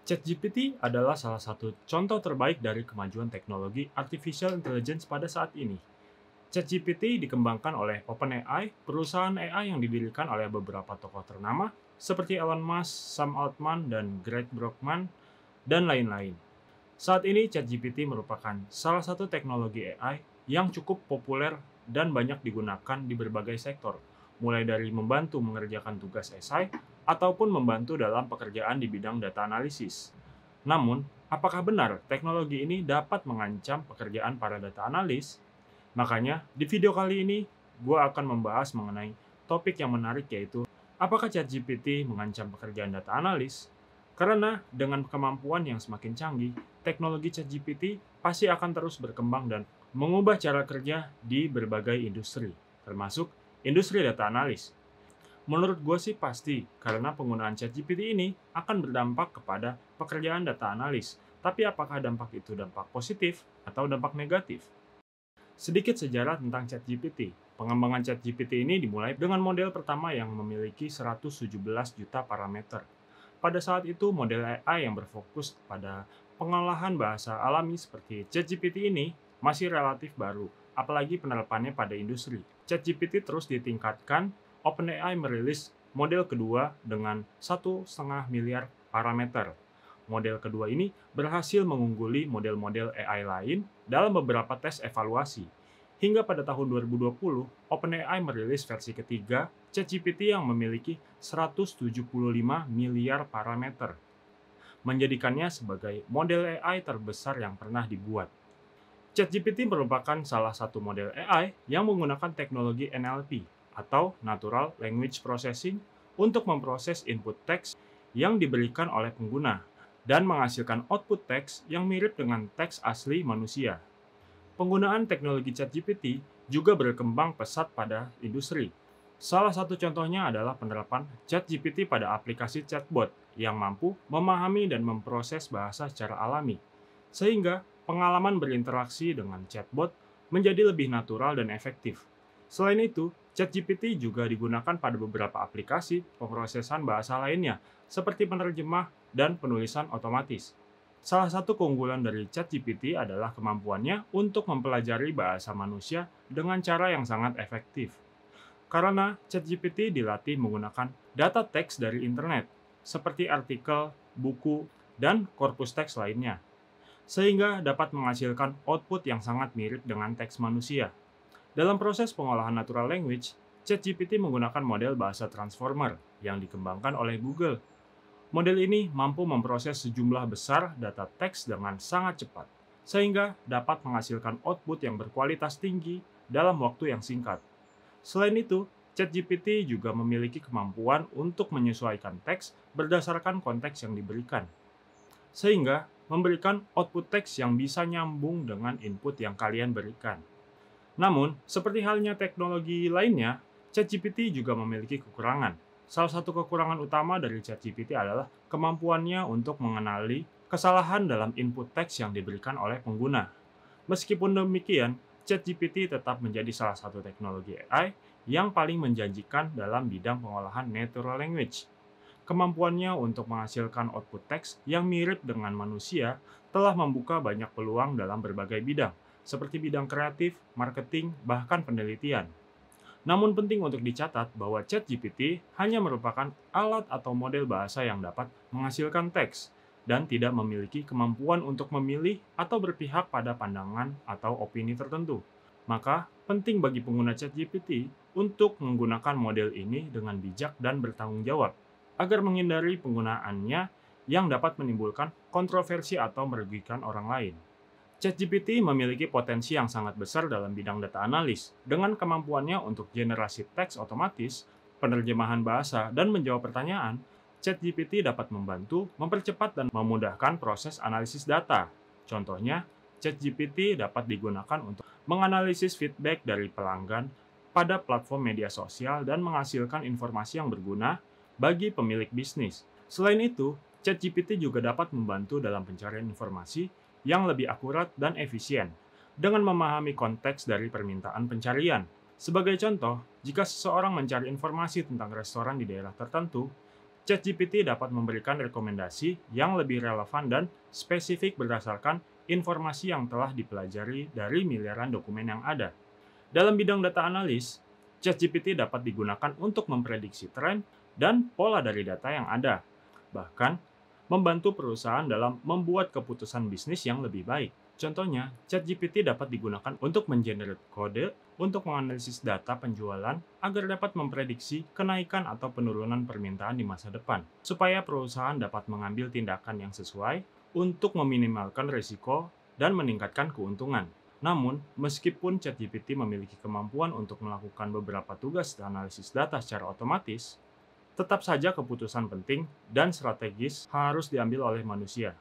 ChatGPT adalah salah satu contoh terbaik dari kemajuan teknologi artificial intelligence pada saat ini. ChatGPT dikembangkan oleh OpenAI, perusahaan AI yang didirikan oleh beberapa tokoh ternama seperti Elon Musk, Sam Altman, dan Greg Brockman, dan lain-lain. Saat ini ChatGPT merupakan salah satu teknologi AI yang cukup populer dan banyak digunakan di berbagai sektor, mulai dari membantu mengerjakan tugas esai ataupun membantu dalam pekerjaan di bidang data analisis. Namun, apakah benar teknologi ini dapat mengancam pekerjaan para data analis? Makanya, di video kali ini, gue akan membahas mengenai topik yang menarik yaitu apakah ChatGPT mengancam pekerjaan data analis? Karena dengan kemampuan yang semakin canggih, teknologi ChatGPT pasti akan terus berkembang dan mengubah cara kerja di berbagai industri, termasuk industri data analis. Menurut gue sih pasti, karena penggunaan ChatGPT ini akan berdampak kepada pekerjaan data analis. Tapi apakah dampak itu dampak positif atau dampak negatif? Sedikit sejarah tentang ChatGPT. Pengembangan ChatGPT ini dimulai dengan model pertama yang memiliki 117 juta parameter. Pada saat itu, model AI yang berfokus pada pengolahan bahasa alami seperti ChatGPT ini masih relatif baru, apalagi penerapannya pada industri. ChatGPT terus ditingkatkan. OpenAI merilis model kedua dengan 1,5 miliar parameter. Model kedua ini berhasil mengungguli model-model AI lain dalam beberapa tes evaluasi. Hingga pada tahun 2020, OpenAI merilis versi ketiga ChatGPT yang memiliki 175 miliar parameter, menjadikannya sebagai model AI terbesar yang pernah dibuat. ChatGPT merupakan salah satu model AI yang menggunakan teknologi NLP atau Natural Language Processing untuk memproses input teks yang diberikan oleh pengguna dan menghasilkan output teks yang mirip dengan teks asli manusia. Penggunaan teknologi ChatGPT juga berkembang pesat pada industri. Salah satu contohnya adalah penerapan ChatGPT pada aplikasi chatbot yang mampu memahami dan memproses bahasa secara alami, sehingga pengalaman berinteraksi dengan chatbot menjadi lebih natural dan efektif. Selain itu, ChatGPT juga digunakan pada beberapa aplikasi pemrosesan bahasa lainnya, seperti penerjemah dan penulisan otomatis. Salah satu keunggulan dari ChatGPT adalah kemampuannya untuk mempelajari bahasa manusia dengan cara yang sangat efektif. Karena ChatGPT dilatih menggunakan data teks dari internet, seperti artikel, buku, dan korpus teks lainnya, sehingga dapat menghasilkan output yang sangat mirip dengan teks manusia. Dalam proses pengolahan natural language, ChatGPT menggunakan model bahasa transformer yang dikembangkan oleh Google. Model ini mampu memproses sejumlah besar data teks dengan sangat cepat, sehingga dapat menghasilkan output yang berkualitas tinggi dalam waktu yang singkat. Selain itu, ChatGPT juga memiliki kemampuan untuk menyesuaikan teks berdasarkan konteks yang diberikan, sehingga memberikan output teks yang bisa nyambung dengan input yang kalian berikan. Namun, seperti halnya teknologi lainnya, ChatGPT juga memiliki kekurangan. Salah satu kekurangan utama dari ChatGPT adalah kemampuannya untuk mengenali kesalahan dalam input teks yang diberikan oleh pengguna. Meskipun demikian, ChatGPT tetap menjadi salah satu teknologi AI yang paling menjanjikan dalam bidang pengolahan natural language. Kemampuannya untuk menghasilkan output teks yang mirip dengan manusia telah membuka banyak peluang dalam berbagai bidang, seperti bidang kreatif, marketing, bahkan penelitian. Namun penting untuk dicatat bahwa ChatGPT hanya merupakan alat atau model bahasa yang dapat menghasilkan teks dan tidak memiliki kemampuan untuk memilih atau berpihak pada pandangan atau opini tertentu. Maka, penting bagi pengguna ChatGPT untuk menggunakan model ini dengan bijak dan bertanggung jawab, agar menghindari penggunaannya yang dapat menimbulkan kontroversi atau merugikan orang lain. ChatGPT memiliki potensi yang sangat besar dalam bidang data analis, dengan kemampuannya untuk generasi teks otomatis, penerjemahan bahasa, dan menjawab pertanyaan. ChatGPT dapat membantu, mempercepat, dan memudahkan proses analisis data. Contohnya, ChatGPT dapat digunakan untuk menganalisis feedback dari pelanggan pada platform media sosial dan menghasilkan informasi yang berguna bagi pemilik bisnis. Selain itu, ChatGPT juga dapat membantu dalam pencarian informasi yang lebih akurat dan efisien, dengan memahami konteks dari permintaan pencarian. Sebagai contoh, jika seseorang mencari informasi tentang restoran di daerah tertentu, ChatGPT dapat memberikan rekomendasi yang lebih relevan dan spesifik berdasarkan informasi yang telah dipelajari dari miliaran dokumen yang ada. Dalam bidang data analis, ChatGPT dapat digunakan untuk memprediksi tren dan pola dari data yang ada, bahkan membantu perusahaan dalam membuat keputusan bisnis yang lebih baik. Contohnya, ChatGPT dapat digunakan untuk mengenerate kode untuk menganalisis data penjualan agar dapat memprediksi kenaikan atau penurunan permintaan di masa depan, supaya perusahaan dapat mengambil tindakan yang sesuai untuk meminimalkan risiko dan meningkatkan keuntungan. Namun, meskipun ChatGPT memiliki kemampuan untuk melakukan beberapa tugas analisis data secara otomatis, tetap saja keputusan penting dan strategis harus diambil oleh manusia.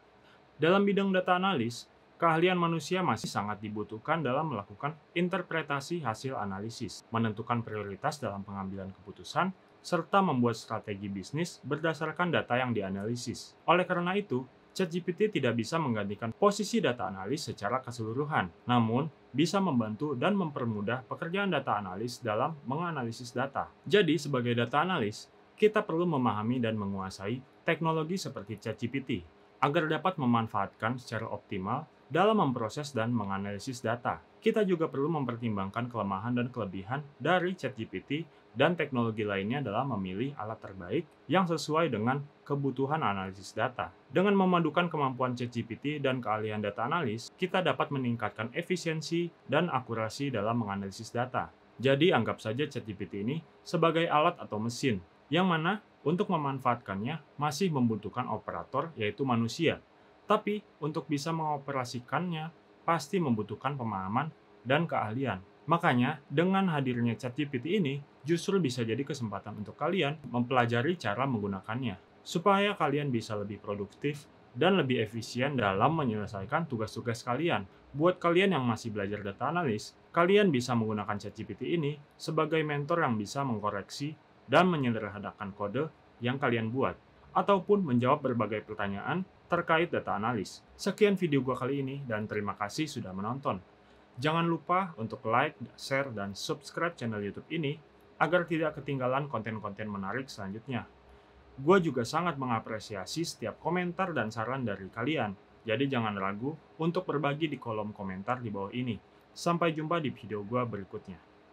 Dalam bidang data analis, keahlian manusia masih sangat dibutuhkan dalam melakukan interpretasi hasil analisis, menentukan prioritas dalam pengambilan keputusan, serta membuat strategi bisnis berdasarkan data yang dianalisis. Oleh karena itu, ChatGPT tidak bisa menggantikan posisi data analis secara keseluruhan, namun bisa membantu dan mempermudah pekerjaan data analis dalam menganalisis data. Jadi, sebagai data analis, kita perlu memahami dan menguasai teknologi seperti ChatGPT agar dapat memanfaatkan secara optimal dalam memproses dan menganalisis data. Kita juga perlu mempertimbangkan kelemahan dan kelebihan dari ChatGPT dan teknologi lainnya dalam memilih alat terbaik yang sesuai dengan kebutuhan analisis data. Dengan memadukan kemampuan ChatGPT dan keahlian data analis, kita dapat meningkatkan efisiensi dan akurasi dalam menganalisis data. Jadi anggap saja ChatGPT ini sebagai alat atau mesin, yang mana untuk memanfaatkannya masih membutuhkan operator yaitu manusia. Tapi untuk bisa mengoperasikannya pasti membutuhkan pemahaman dan keahlian. Makanya dengan hadirnya ChatGPT ini justru bisa jadi kesempatan untuk kalian mempelajari cara menggunakannya supaya kalian bisa lebih produktif dan lebih efisien dalam menyelesaikan tugas-tugas kalian. Buat kalian yang masih belajar data analis, kalian bisa menggunakan ChatGPT ini sebagai mentor yang bisa mengkoreksi dan menyederhanakan kode yang kalian buat, ataupun menjawab berbagai pertanyaan terkait data analis. Sekian video gua kali ini dan terima kasih sudah menonton. Jangan lupa untuk like, share, dan subscribe channel YouTube ini agar tidak ketinggalan konten-konten menarik selanjutnya. Gua juga sangat mengapresiasi setiap komentar dan saran dari kalian. Jadi jangan ragu untuk berbagi di kolom komentar di bawah ini. Sampai jumpa di video gua berikutnya.